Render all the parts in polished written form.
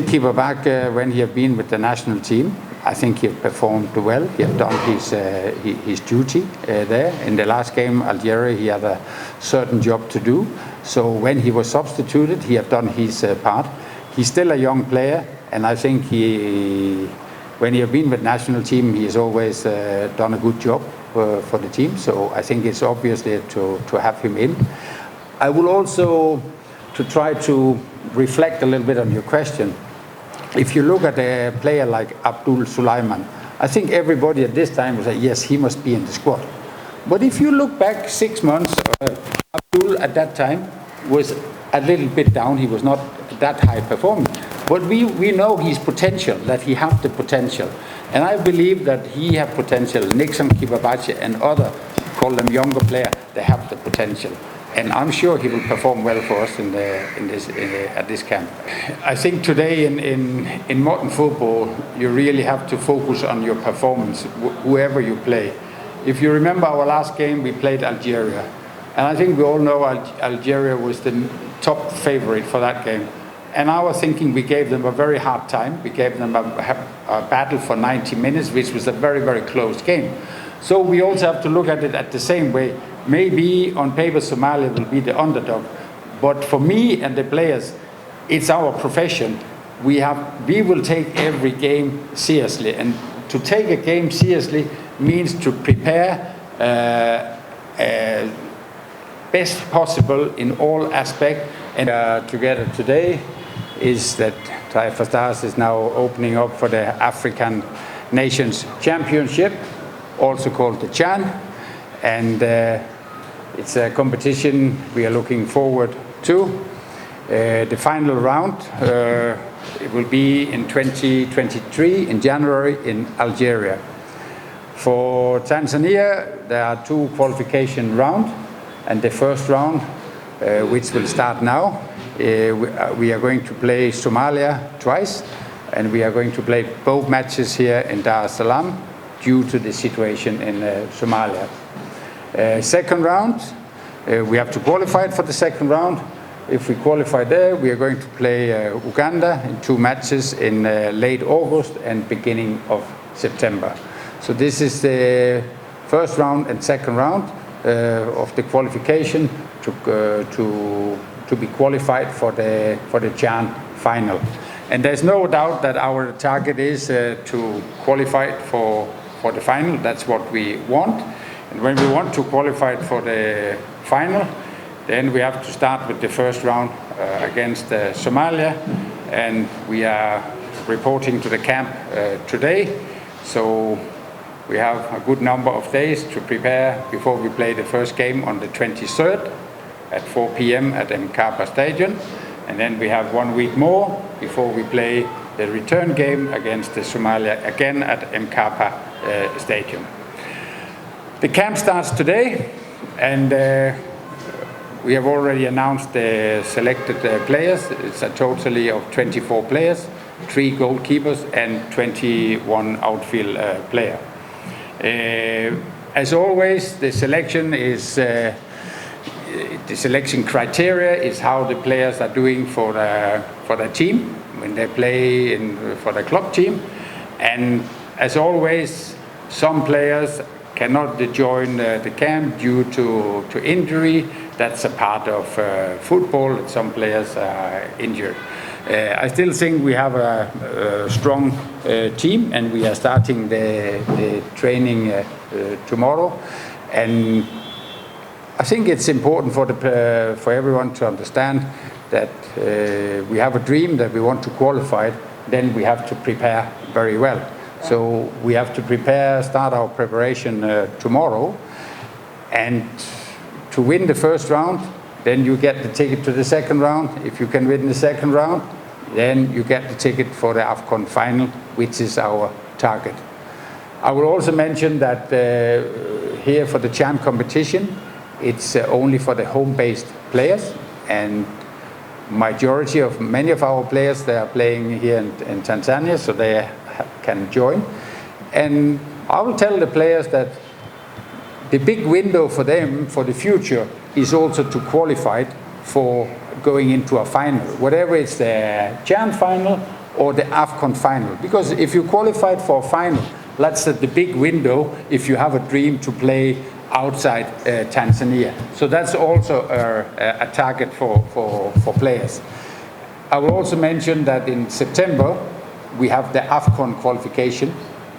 Kibabage, when he have been with the national team, I think he have performed well. He have done his duty there. In the last game, Algeria, he had a certain job to do. So when he was substituted, he have done his part. He's still a young player, and I think when he have been with national team, he has always done a good job for the team. So I think it's obvious to have him in. I will also, to try to reflect a little bit on your question, if you look at a player like Abdul Sulaiman, I think everybody at this time will say, yes, he must be in the squad. But if you look back 6 months, Abdul at that time was a little bit down. He was not that high performing. But we know his potential, that he has the potential. And I believe that he has potential. Nixon, Kibabage, and other, call them younger players, they have the potential. And I'm sure he will perform well for us at this camp. I think today in modern football, you really have to focus on your performance, whoever you play. If you remember our last game, we played Algeria. And I think we all know Algeria was the top favorite for that game. And I was thinking we gave them a very hard time. We gave them a battle for 90 minutes, which was a very, very close game. So we also have to look at it at the same way. Maybe on paper Somalia will be the underdog, but for me and the players, it's our profession. We will take every game seriously, and to take a game seriously means to prepare best possible in all aspects. And together today is that Taifa Stars is now opening up for the African Nations Championship, also called the CHAN, and it's a competition we are looking forward to. The final round, it will be in 2023 in January in Algeria. For Tanzania, there are 2 qualification rounds, and the first round, which will start now, we are going to play Somalia twice, and we are going to play both matches here in Dar es Salaam due to the situation in Somalia. Second round, we have to qualify for the second round. If we qualify there, we are going to play Uganda in 2 matches in late August and beginning of September. So this is the first round and second round of the qualification to be qualified for the CHAN final. And there's no doubt that our target is to qualify for the final. That's what we want. And when we want to qualify for the final, then we have to start with the first round against Somalia. And we are reporting to the camp today. So we have a good number of days to prepare before we play the first game on the 23rd at 4 p.m. at MKALI Stadium. And then we have 1 week more before we play the return game against Somalia again at MKALI Stadium. The camp starts today, and we have already announced the selected players. It's a total of 24 players, 3 goalkeepers and 21 outfield players. As always, the selection is the selection criteria is how the players are doing for the team when they play for the club team, and as always, some players cannot join the camp due to injury. That's a part of football, that some players are injured. I still think we have a strong team, and we are starting the training tomorrow. And I think it's important for everyone to understand that we have a dream that we want to qualify, then we have to prepare very well. So we have to start our preparation tomorrow, and to win the first round, then you get the ticket to the second round. If you can win the second round, then you get the ticket for the AFCON final, which is our target. I will also mention that here for the CHAN competition, it's only for the home-based players, and many of our players, they are playing here in Tanzania, so they can join. And I will tell the players that the big window for them for the future is also to qualify for going into a final, whatever it's the CHAN final or the AFCON final. Because if you qualified for a final, that's the big window if you have a dream to play outside Tanzania. So that's also a target for players. I will also mention that in September, we have the AFCON qualification,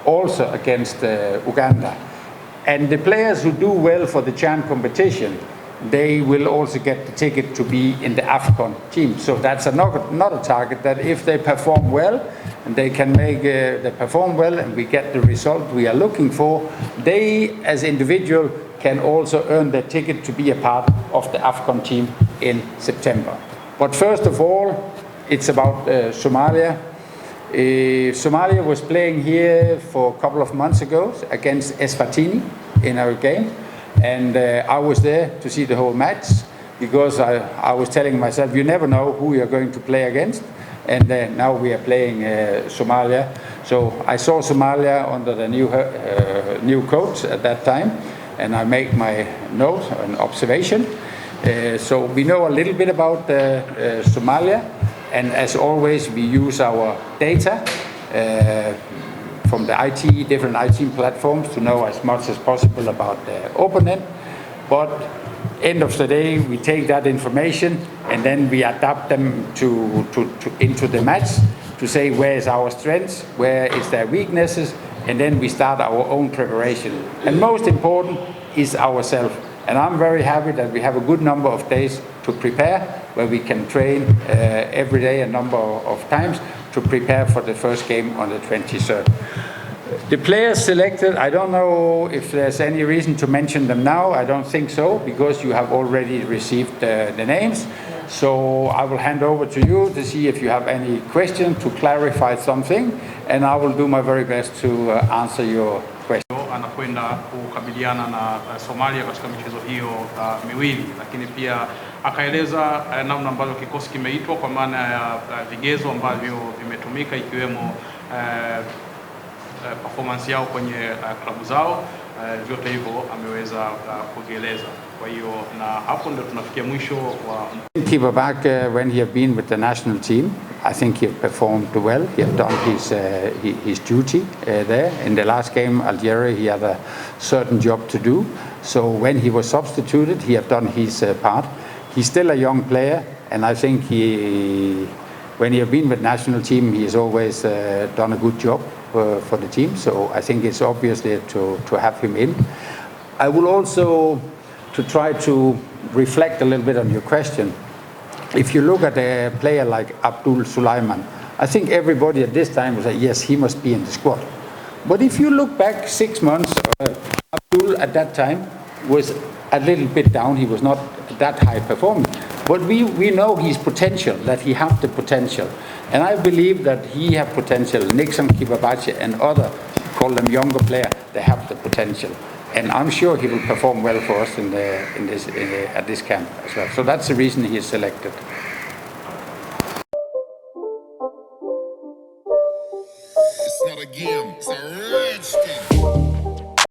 also against Uganda. And the players who do well for the CHAN competition, they will also get the ticket to be in the AFCON team. So that's another target, that if they perform well, and they can they perform well, and we get the result we are looking for, they, as individual, can also earn the ticket to be a part of the AFCON team in September. But first of all, it's about Somalia. Somalia was playing here for a couple of months ago against Eswatini in our game. And I was there to see the whole match, because I was telling myself, you never know who you're going to play against. And now we are playing Somalia. So I saw Somalia under the new coach at that time, and I make my note, an observation. So we know a little bit about Somalia, and as always, we use our data from the different IT platforms to know as much as possible about the opponent. But end of the day, we take that information and then we adapt them into the match to say where is our strengths, where is their weaknesses, and then we start our own preparation. And most important is ourselves. And I'm very happy that we have a good number of days to prepare, where we can train every day a number of times to prepare for the first game on the 23rd. The players selected, I don't know if there's any reason to mention them now. I don't think so, because you have already received the names. So I will hand over to you to see if you have any question, to clarify something, and I will do my very best to answer your question. Anakwenda kukabiliana na Somalia katika michezo hiyo miwili, lakini pia akaeleza namna ambavyo kikosi kimeitwa kwa maana ya vigezo ambavyo vimetumika, ikiwemo performance yao kwenye klabu zao. Vyote hivyo ameweza kueleza. Kwa hiyo na hapo ndio tunafikia mwisho wa Kibabage. When he have been with the national team, I think he have performed well. He have done his duty there. In the last game, Algeria, he had a certain job to do. So when he was substituted, he have done his part. He's still a young player, and I think when he have been with national team, he has always done a good job for the team. So I think it's obvious there to have him in. I will also, to try to reflect a little bit on your question, if you look at a player like Abdul Sulaiman, I think everybody at this time will say, yes, he must be in the squad. But if you look back 6 months, Abdul at that time was a little bit down. He was not that high performing. But we know his potential, that he has the potential. And I believe that he has potential. Nixon, Kibabage, and other, call them younger players, they have the potential. And I'm sure he will perform well for us at this camp as well. So that's the reason he is selected.